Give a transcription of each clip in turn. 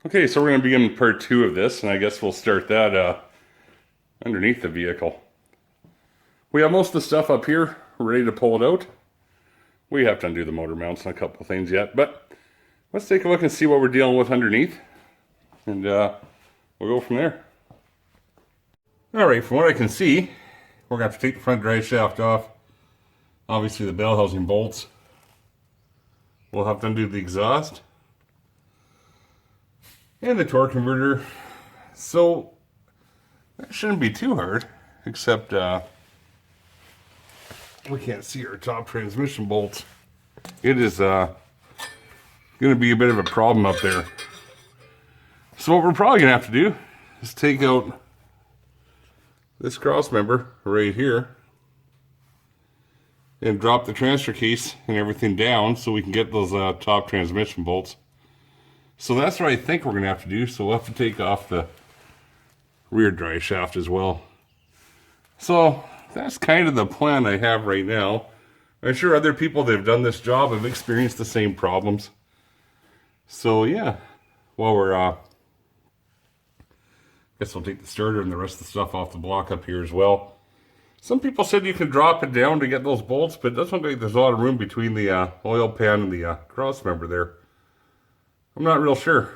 Okay, so we're going to begin part 2 of this, and I guess we'll start that underneath the vehicle. We have most of the stuff up here ready to pull it out. We have to undo the motor mounts and a couple of things yet, but let's take a look and see what we're dealing with underneath, and we'll go from there. Alright, from what I can see, we're going to have to take the front drive shaft off. Obviously the bell housing bolts. We'll have to undo the exhaust. And the torque converter. So that shouldn't be too hard, except we can't see our top transmission bolts. It is going to be a bit of a problem up there. So what we're probably going to have to do is take out this cross member right here and drop the transfer case and everything down so we can get those top transmission bolts. So that's what I think we're going to have to do. So we'll have to take off the rear drive shaft as well. So that's kind of the plan I have right now. I'm sure other people that have done this job have experienced the same problems. So yeah, while we're, guess we'll take the starter and the rest of the stuff off the block up here as well. Some people said you can drop it down to get those bolts, but it doesn't look like there's a lot of room between the oil pan and the cross member there. I'm not real sure.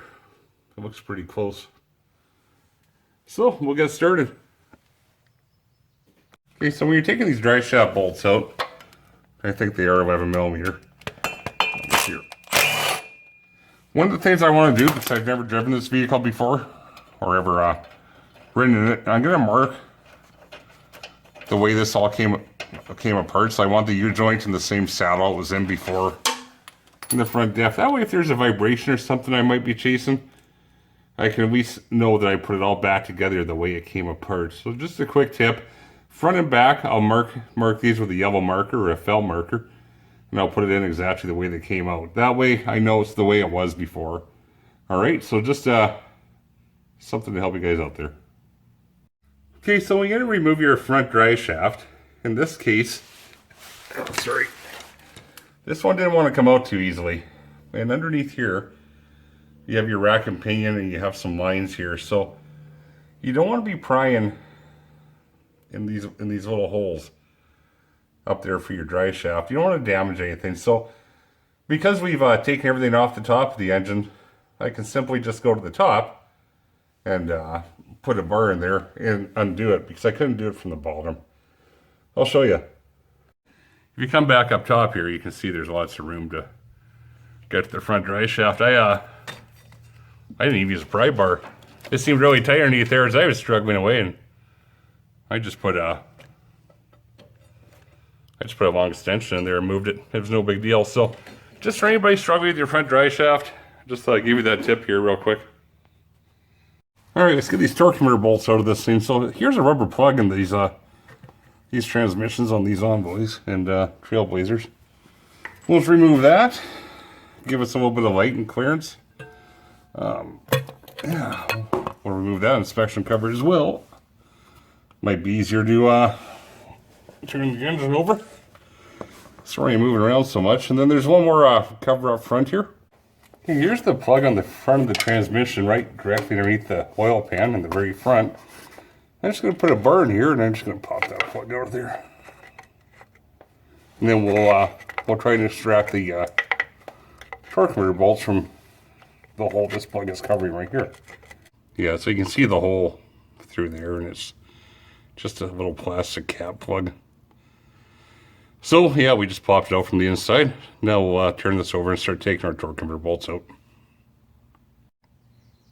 It looks pretty close. So we'll get started. Okay, so when you're taking these drive shaft bolts out, I think they are 11 millimeter. Here. One of the things I want to do, because I've never driven this vehicle before, or ever ridden in it, I'm going to mark the way this all came apart. So I want the U-joint in the same saddle it was in before. In the front depth. That way if there's a vibration or something I might be chasing, I can at least know that I put it all back together the way it came apart. So just a quick tip. Front and back, I'll mark these with a yellow marker or a felt marker. And I'll put it in exactly the way they came out. That way I know it's the way it was before. Alright, so just something to help you guys out there. Okay, so when you're going to remove your front drive shaft, in this case, this one didn't want to come out too easily. And underneath here, you have your rack and pinion and you have some lines here. So you don't want to be prying in these little holes up there for your drive shaft. You don't want to damage anything. So because we've taken everything off the top of the engine, I can simply just go to the top and put a bar in there and undo it, because I couldn't do it from the bottom. I'll show you. If you come back up top here, you can see there's lots of room to get to the front drive shaft. I didn't even use a pry bar. It seemed really tight underneath there as I was struggling away, and I just put a long extension in there and moved it. It was no big deal. So just for anybody struggling with your front drive shaft, just thought I'd give you that tip here real quick. Alright, let's get these torque converter bolts out of this thing. So here's a rubber plug in these transmissions on these Envoys and Trailblazers. We'll just remove that, give us a little bit of light and clearance. Yeah, we'll remove that inspection coverage as well. Might be easier to turn the engine over. Sorry I'm moving around so much. And then there's one more cover up front here. Okay, here's the plug on the front of the transmission, right directly underneath the oil pan in the very front. I'm just going to put a bar in here, and I'm just going to pop that plug out of there. And then we'll try to extract the torque converter bolts from the hole this plug is covering right here. Yeah, so you can see the hole through there, and it's just a little plastic cap plug. So yeah, we just popped it out from the inside. Now we'll turn this over and start taking our torque converter bolts out.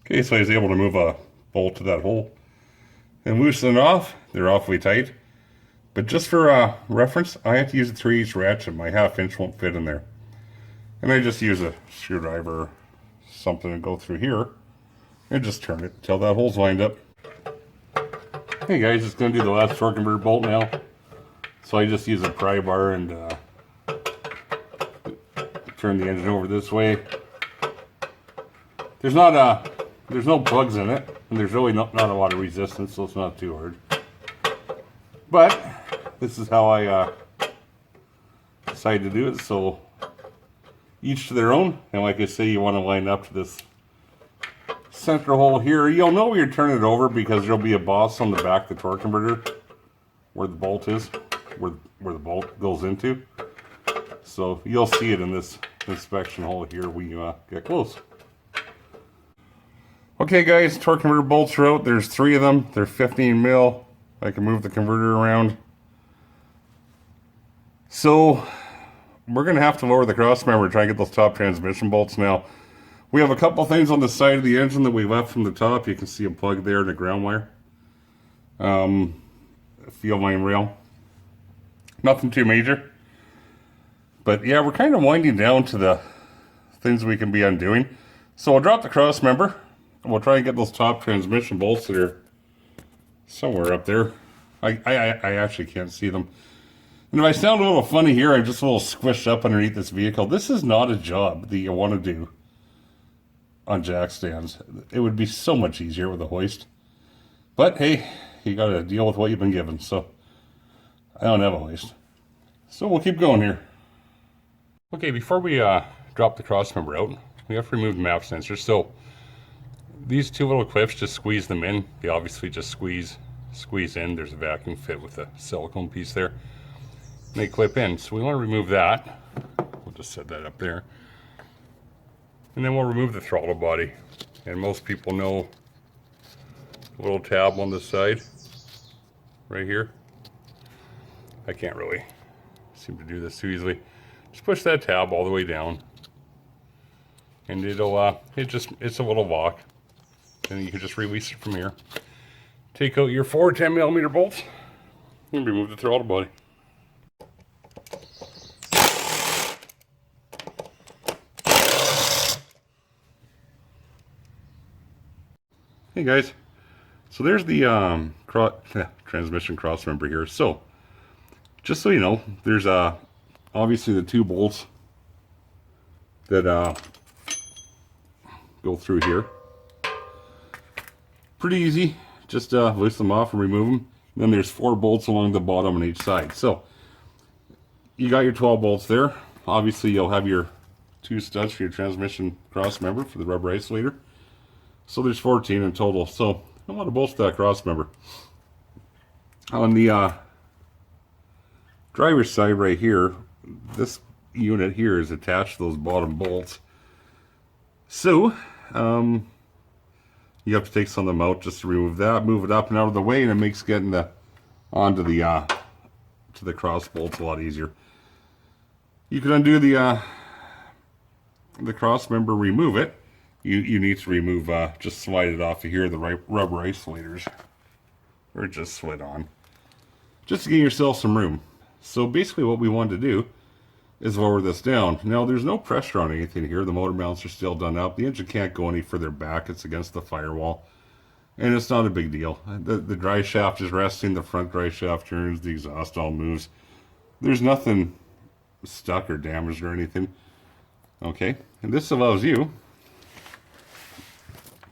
Okay, so I was able to move a bolt to that hole and loosen it off. They're awfully tight, but just for reference, I have to use a 3/8 ratchet. My 1/2 inch won't fit in there, and I just use a screwdriver or something to go through here and just turn it until that hole's lined up. Hey guys, just gonna do the last torque converter bolt now. So I just use a pry bar and turn the engine over this way. There's no plugs in it, and there's really not a lot of resistance, so it's not too hard. But this is how I decided to do it. So each to their own, and like I say, you want to line up to this center hole here. You'll know when you're turning it over because there'll be a boss on the back of the torque converter where the bolt is, where the bolt goes into. So you'll see it in this inspection hole here when you get close. Okay guys, torque converter bolts are out. There's 3 of them. They're 15 mil. I can move the converter around. So we're going to have to lower the cross member to try and get those top transmission bolts now. We have a couple things on the side of the engine that we left from the top. You can see a plug there and a ground wire. A fuel line rail. Nothing too major. But yeah, we're kind of winding down to the things we can be undoing. So I'll drop the cross member. And we'll try and get those top transmission bolts that are somewhere up there. I actually can't see them. And if I sound a little funny here, I'm just a little squished up underneath this vehicle. This is not a job that you want to do on jack stands. It would be so much easier with a hoist. But hey, you got to deal with what you've been given. So I don't have a hoist. So we'll keep going here. Okay, before we drop the cross member out, we have to remove the map sensors. So these 2 little clips, just squeeze them in. They obviously just squeeze in. There's a vacuum fit with a silicone piece there. And they clip in. So we want to remove that. We'll just set that up there. And then we'll remove the throttle body. And most people know the little tab on the side right here. I can't really seem to do this too easily. Just push that tab all the way down. And it'll it's a little lock. And you can just release it from here. Take out your 4 10mm bolts and remove the throttle body. Hey guys, so there's the transmission cross member here. So just so you know, there's obviously the 2 bolts that go through here. Pretty easy, just loosen them off and remove them. And then there's 4 bolts along the bottom on each side. So you got your 12 bolts there. Obviously you'll have your 2 studs for your transmission cross member for the rubber isolator. So there's 14 in total. So a lot of bolts to that cross member. On the driver's side right here, this unit here is attached to those bottom bolts. So you have to take some of them out just to remove that, move it up and out of the way, and it makes getting onto the to the cross bolts a lot easier. You can undo the cross member, remove it. You need to remove, just slide it off of here, the rubber isolators, or just slid on, just to give yourself some room. So basically what we want to do is lower this down. Now there's no pressure on anything here. The motor mounts are still done up. The engine can't go any further back. It's against the firewall. And it's not a big deal. The drive shaft is resting. The front drive shaft turns. The exhaust all moves. There's nothing stuck or damaged or anything. Okay. And this allows you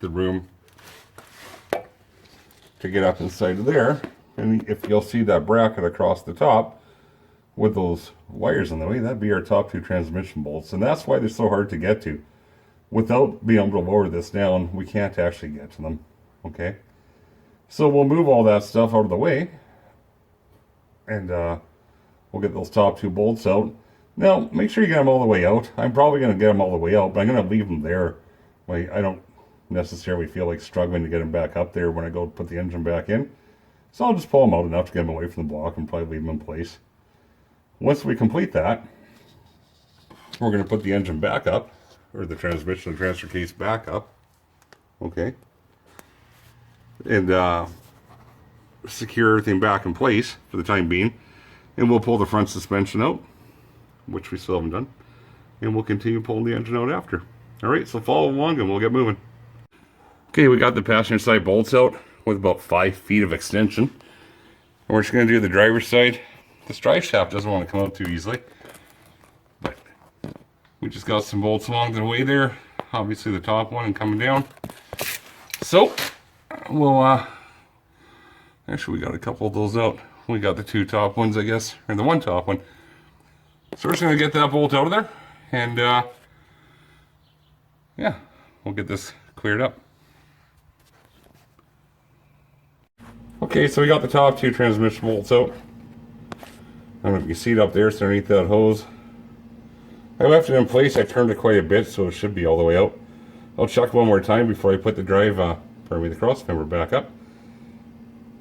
the room to get up inside of there. And if you'll see that bracket across the top, with those wires in the way, that'd be our top 2 transmission bolts. And that's why they're so hard to get to. Without being able to lower this down, we can't actually get to them. Okay? So we'll move all that stuff out of the way. And we'll get those top 2 bolts out. Now, make sure you get them all the way out. I'm probably going to get them all the way out, but I'm going to leave them there. I don't necessarily feel like struggling to get them back up there when I go put the engine back in. So I'll just pull them out enough to get them away from the block and probably leave them in place. Once we complete that, we're going to put the engine back up, or the transmission and transfer case back up, okay, and secure everything back in place for the time being, and we'll pull the front suspension out, which we still haven't done, and we'll continue pulling the engine out after. Alright, so follow along and we'll get moving. Okay, we got the passenger side bolts out with about 5 feet of extension, and we're just going to do the driver's side. This drive shaft doesn't want to come out too easily, but we just got some bolts along the way there, obviously the top one and coming down. So we'll actually we got a couple of those out. We got the 2 top ones, I guess, or the 1 top one. So we're just going to get that bolt out of there, and yeah, we'll get this cleared up. Okay, so we got the top two transmission bolts out. I don't know if you can see it up there, it's underneath that hose. I left it in place, I turned it quite a bit, so it should be all the way out. I'll check one more time before I put the the crossmember back up.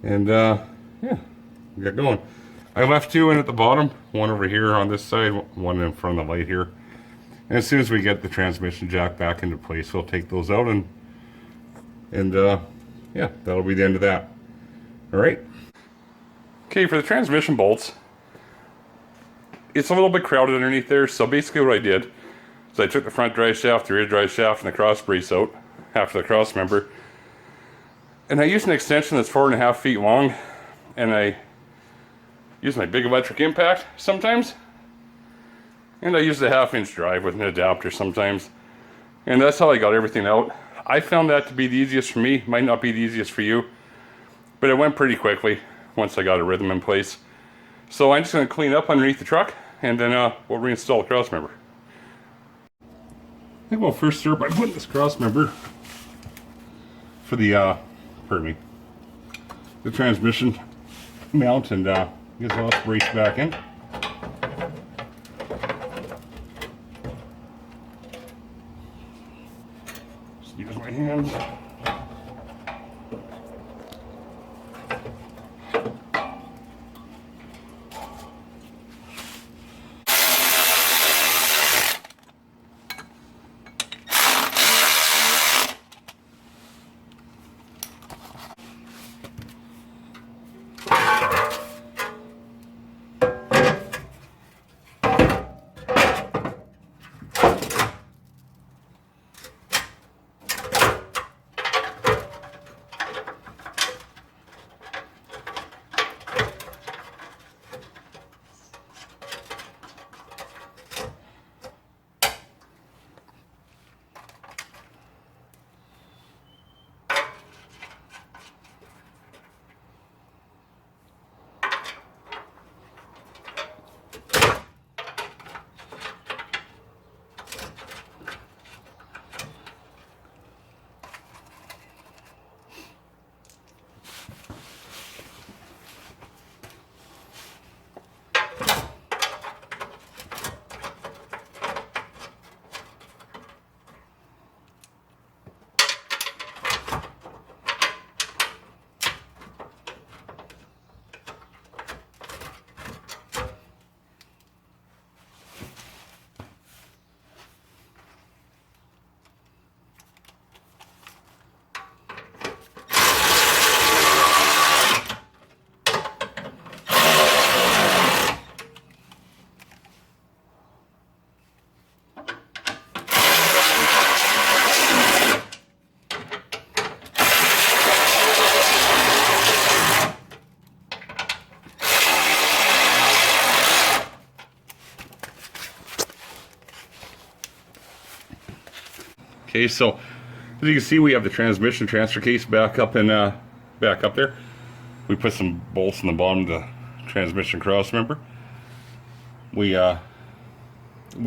And yeah, we got going. I left two in at the bottom, one over here on this side, one in front of the light here. And as soon as we get the transmission jack back into place, we'll take those out and yeah, that'll be the end of that. All right. Okay, for the transmission bolts, it's a little bit crowded underneath there, so basically what I did is I took the front drive shaft, the rear drive shaft, and the cross brace out after the cross member, and I used an extension that's 4.5 feet long, and I use my big electric impact sometimes, and I use the 1/2-inch drive with an adapter sometimes, and that's how I got everything out. I found that to be the easiest for me. Might not be the easiest for you, but it went pretty quickly once I got a rhythm in place. So I'm just going to clean up underneath the truck, and then we'll reinstall the crossmember. I think we'll first start by putting this crossmember for the the transmission mount, and get the brace back in. Just use my hands. Okay, so as you can see, we have the transmission transfer case back up there. We put some bolts in the bottom of the transmission crossmember. We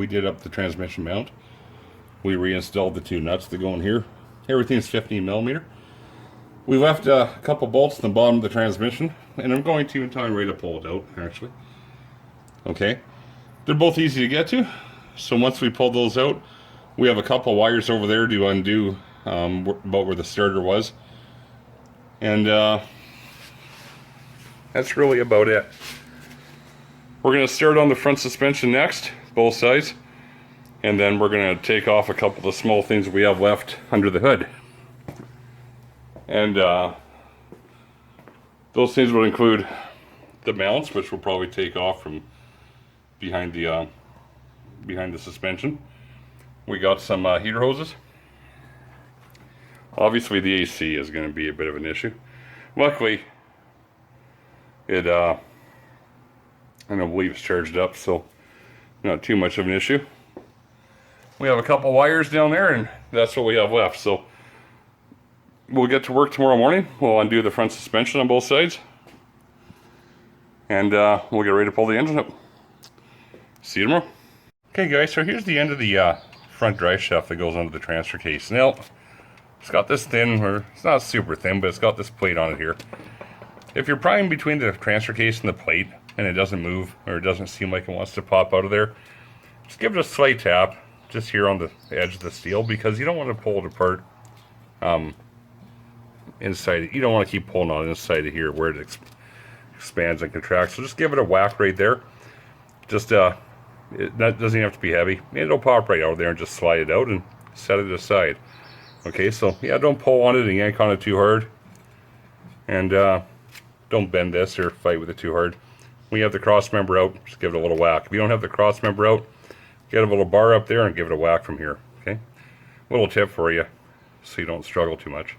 did up the transmission mount. We reinstalled the two nuts that go in here. Everything's 15mm. We left a couple bolts in the bottom of the transmission, and I'm going to until I'm ready to pull it out, actually. Okay, they're both easy to get to, so once we pull those out, we have a couple wires over there to undo about where the starter was. And that's really about it. We're going to start on the front suspension next, both sides. And then we're going to take off a couple of small things we have left under the hood. And those things will include the mounts, which we'll probably take off from behind the suspension. We got some heater hoses. Obviously the AC is going to be a bit of an issue. Luckily, it I don't believe it's charged up, so not too much of an issue. We have a couple wires down there, and that's what we have left. So we'll get to work tomorrow morning. We'll undo the front suspension on both sides, and we'll get ready to pull the engine up. See you tomorrow. Okay guys, so here's the end of the front drive shaft that goes under the transfer case. Now, it's got this thin, or it's not super thin, but it's got this plate on it here. If you're prying between the transfer case and the plate and it doesn't move, or it doesn't seem like it wants to pop out of there, just give it a slight tap just here on the edge of the steel, because you don't want to pull it apart inside. You don't want to keep pulling on inside of here where it expands and contracts. So just give it a whack right there. Just that doesn't even have to be heavy. It'll pop right out of there, and just slide it out and set it aside. Okay, so yeah, don't pull on it and yank on it too hard, and don't bend this or fight with it too hard. When you have the cross member out, just give it a little whack. If you don't have the cross member out, get a little bar up there and give it a whack from here. Okay, little tip for you so you don't struggle too much.